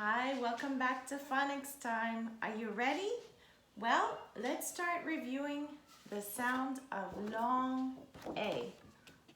Hi, welcome back to Phonics time. Are you ready? Well, let's start reviewing the sound of long A.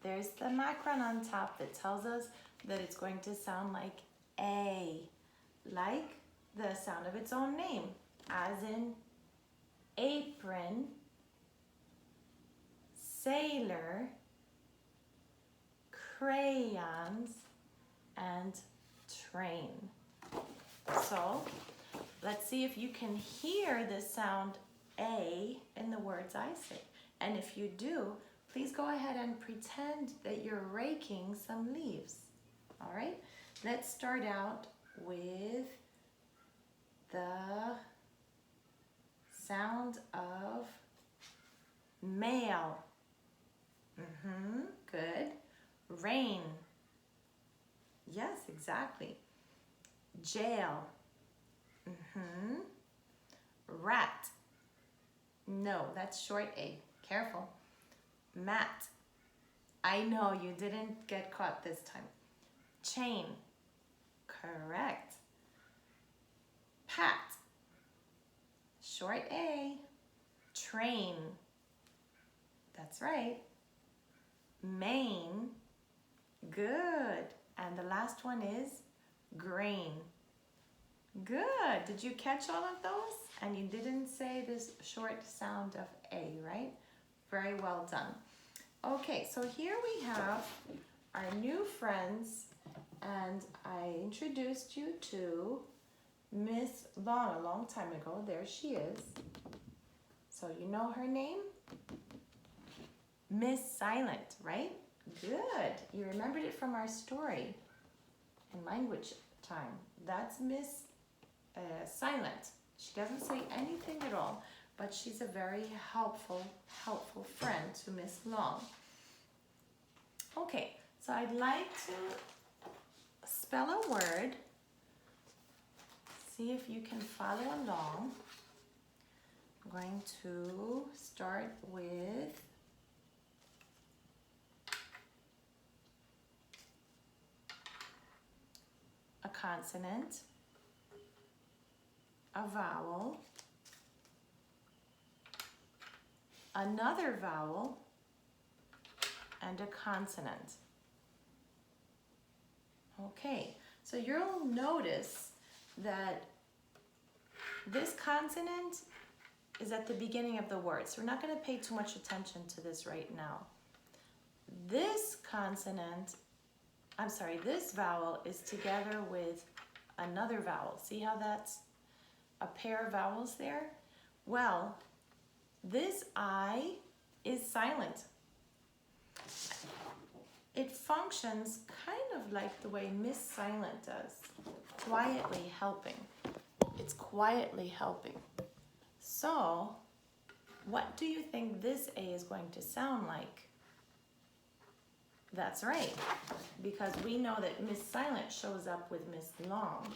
There's the macron on top that tells us that it's going to sound like A, like the sound of its own name, as in apron, sailor, crayons, and train. So let's see if you can hear the sound A in the words I say. And if you do, please go ahead and pretend that you're raking some leaves. All right, let's start out with the sound of mail. Good. Rain. Yes, exactly. Jail. Rat. No, that's short A. Careful. Mat. I know you didn't get caught this time. Chain. Correct. Pat. Short A. Train. That's right. Main. Good. And the last one is grain. Good. Did you catch all of those? And you didn't say this short sound of A, right? Very well done. Okay, so here we have our new friends, and I introduced you to Miss Long a long time ago. There she is. So you know her name? Miss Silent, right? Good. You remembered it from our story in language time. That's Miss Silent. She doesn't say anything at all, but she's a very helpful friend to Miss Long. Okay, so I'd like to spell a word. See if you can follow along. I'm going to start with a consonant, a vowel, another vowel, and a consonant. Okay, so you'll notice that this consonant is at the beginning of the word, so we're not going to pay too much attention to this right now. This this vowel is together with another vowel. See how that's a pair of vowels there? Well, this I is silent. It functions kind of like the way Miss Silent does, quietly helping. It's quietly helping. So, what do you think this A is going to sound like? That's right, because we know that Miss Silent shows up with Miss Long.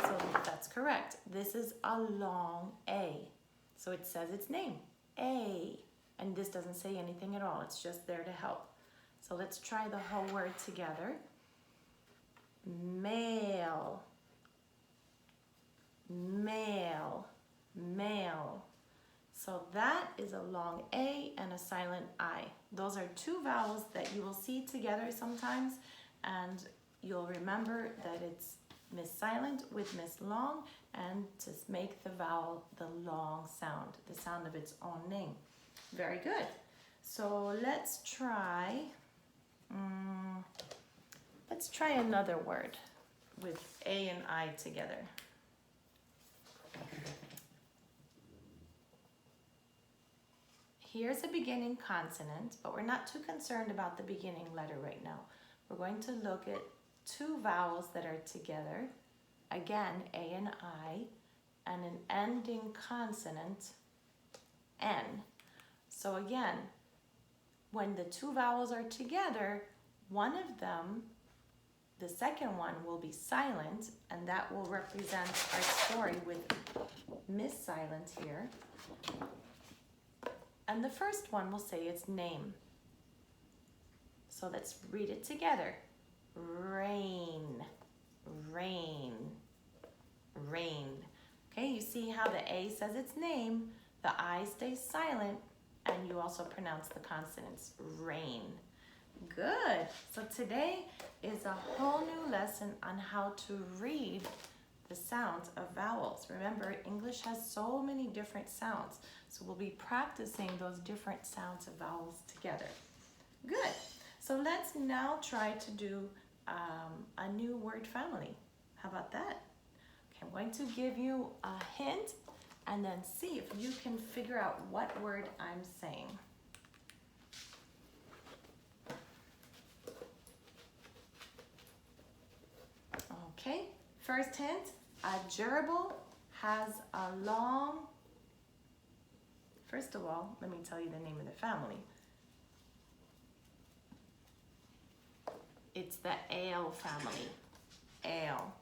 So that's correct. This is a long A. So it says its name, A. And this doesn't say anything at all. It's just there to help. So let's try the whole word together. Mail, mail, mail. So that is a long A and a silent I. Those are two vowels that you will see together sometimes, and you'll remember that it's Miss Silent with Miss Long, and to make the vowel the long sound, the sound of its own name. Very good. So let's try another word with A and I together. Here's a beginning consonant, but we're not too concerned about the beginning letter right now. We're going to look at two vowels that are together. Again, A and I, and an ending consonant, N. So again, when the two vowels are together, one of them, the second one, will be silent, and that will represent our story with Miss Silent here. And the first one will say its name. So let's read it together. Rain, rain. rain. Okay, you see how the A says its name, the I stays silent, and you also pronounce the consonants, rain. Good. So today is a whole new lesson on how to read the sounds of vowels. Remember, English has so many different sounds, so we'll be practicing those different sounds of vowels together. Good. So let's now try to do a new word family. How about that? Okay, I'm going to give you a hint and then see if you can figure out what word I'm saying. Okay, first hint, a gerbil has a long, first of all, let me tell you the name of the family. It's the ale family, ale.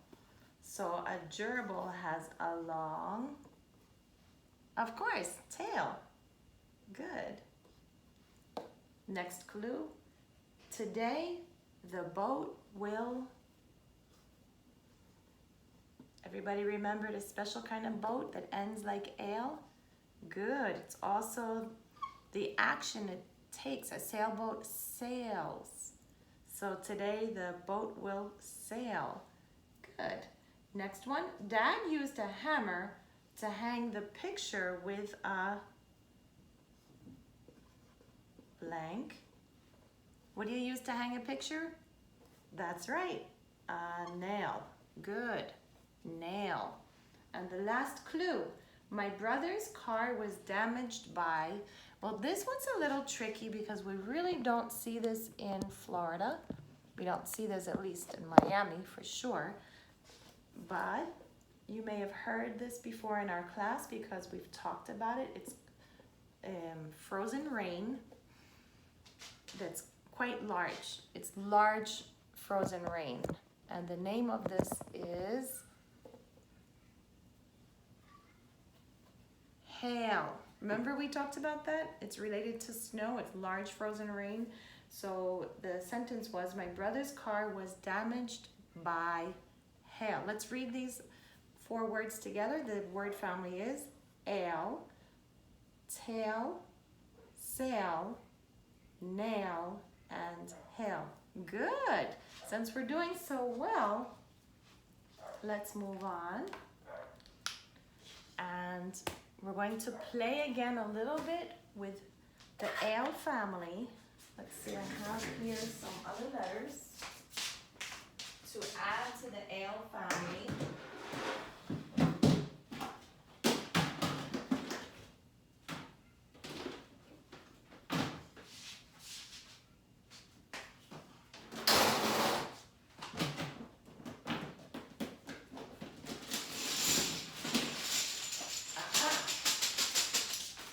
So a gerbil has a long, of course, tail. Good. Next clue, today the boat will, everybody remembered a special kind of boat that ends like ale? Good. It's also the action it takes. A sailboat sails. So today the boat will sail. Good. Next one. Dad used a hammer to hang the picture with a blank. What do you use to hang a picture? That's right. A nail. Good. Nail. And the last clue. My brother's car was damaged by, well, this one's a little tricky because we really don't see this in Florida. We don't see this at least in Miami for sure. But you may have heard this before in our class because we've talked about it. It's frozen rain that's quite large. It's large frozen rain. And the name of this is hail. Remember we talked about that? It's related to snow. It's large frozen rain. So the sentence was, my brother's car was damaged by hail. Let's read these 4 words together. The word family is ale, tail, sail, nail, and hail. Good. Since we're doing so well, let's move on. And we're going to play again a little bit with the ale family. Let's see, I have here some other letters to add to the ale family.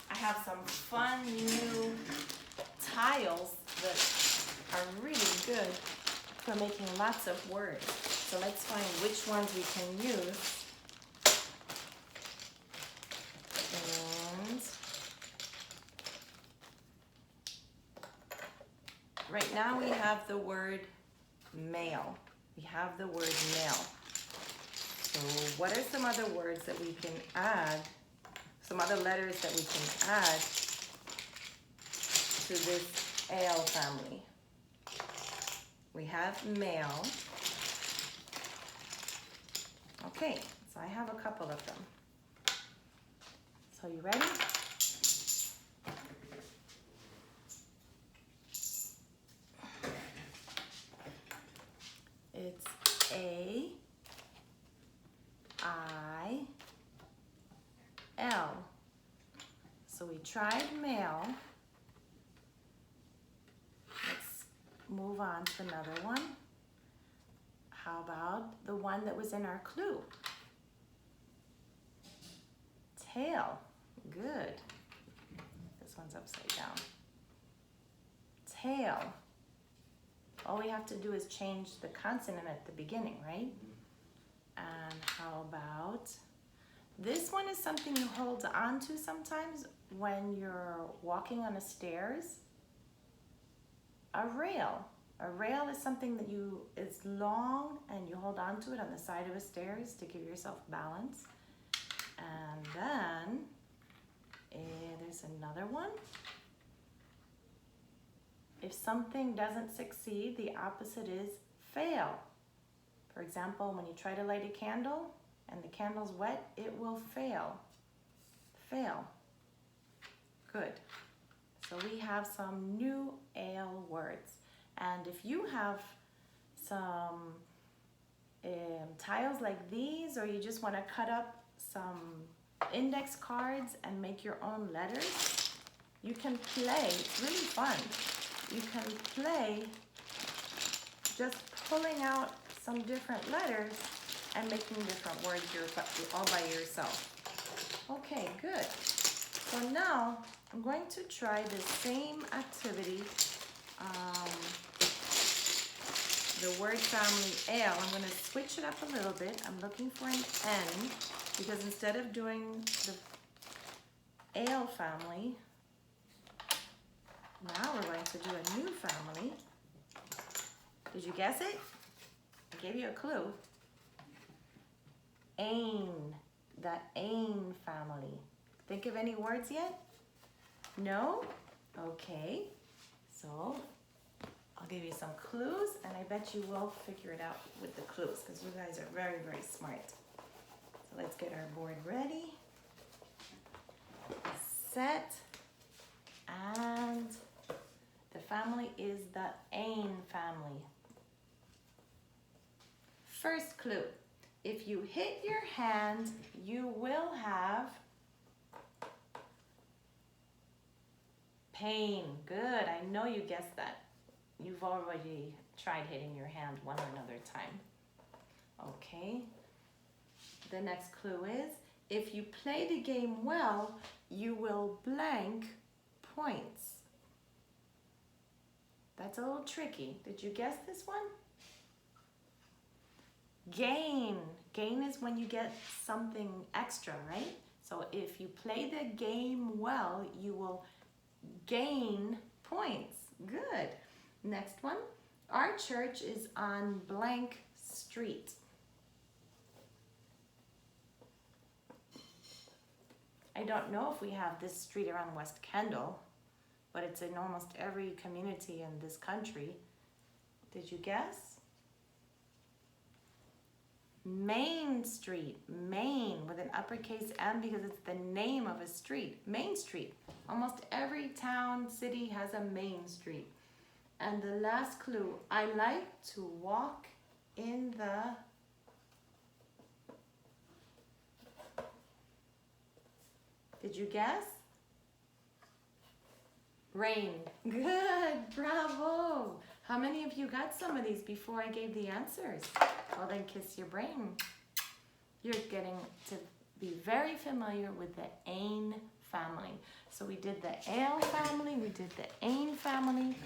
I have some fun new tiles that are really good for making lots of words. So let's find which ones we can use. And right now we have the word male. We have the word male. So what are some other words that we can add? Some other letters that we can add to this ale family. We have male. Okay, so I have a couple of them. So you ready? It's A, I, L. So we tried male. Let's move on to another one. How about the one that was in our clue? Tail. Good. This one's upside down. Tail. All we have to do is change the consonant at the beginning, right? And how about this one is something you hold on to sometimes when you're walking on the stairs. A rail. A rail is something that is long and you hold on to it on the side of a stairs to give yourself balance. And then there's another one. If something doesn't succeed, the opposite is fail. For example, when you try to light a candle and the candle's wet, it will fail. Fail. Good. So we have some new ale words. And if you have some tiles like these, or you just want to cut up some index cards and make your own letters, you can play. It's really fun. You can play just pulling out some different letters and making different words all by yourself. Okay, good. So now I'm going to try the same activity, the word family ale. I'm going to switch it up a little bit. I'm looking for an N because instead of doing the ale family, now we're going to do a new family. Did you guess it? I gave you a clue. Ain, the Ain family. Think of any words yet? No? Okay. So I'll give you some clues and I bet you will figure it out with the clues because you guys are very, very smart. So let's get our board ready. Set. And the family is the Ain family. First clue. If you hit your hand, you will have pain. Good. I know you guessed that. You've already tried hitting your hand one or another time. Okay. The next clue is, if you play the game well, you will blank points. That's a little tricky. Did you guess this one? Gain. Gain is when you get something extra, right? So if you play the game well, you will gain points. Good. Next one. Our church is on blank street. I don't know if we have this street around West Kendall, but it's in almost every community in this country. Did you guess? Main Street. Main with an uppercase M because it's the name of a street. Main Street. Almost every town, city has a main street. And the last clue, I like to walk in the Did you guess? Rain. Good, bravo. How many of you got some of these before I gave the answers? Well, then kiss your brain. You're getting to be very familiar with the Ain family. So we did the ale family, we did the Ain family.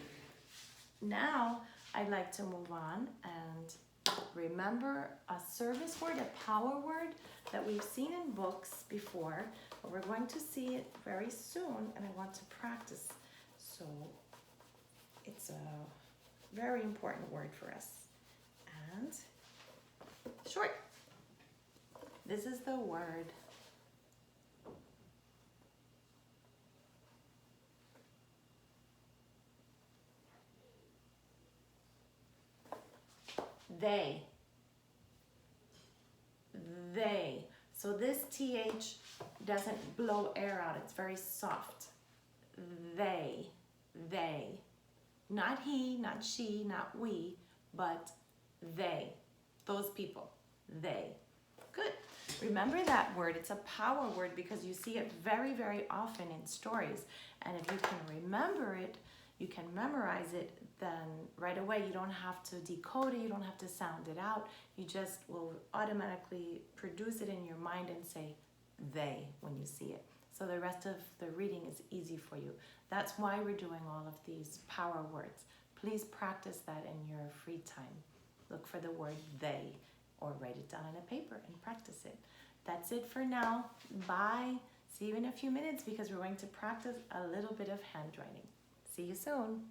Now I'd like to move on and remember a service word, a power word that we've seen in books before, but we're going to see it very soon and I want to practice. So it's a very important word for us. And short. This is the word they. They. So this TH doesn't blow air out. It's very soft. They. They. Not he, not she, not we, but they. Those people. They. Good. Remember that word. It's a power word because you see it very, very often in stories. And if you can remember it, you can memorize it, then right away you don't have to decode it, you don't have to sound it out. You just will automatically produce it in your mind and say they when you see it. So the rest of the reading is easy for you. That's why we're doing all of these power words. Please practice that in your free time. Look for the word they or write it down on a paper and practice it. That's it for now. Bye. See you in a few minutes because we're going to practice a little bit of handwriting. See you soon.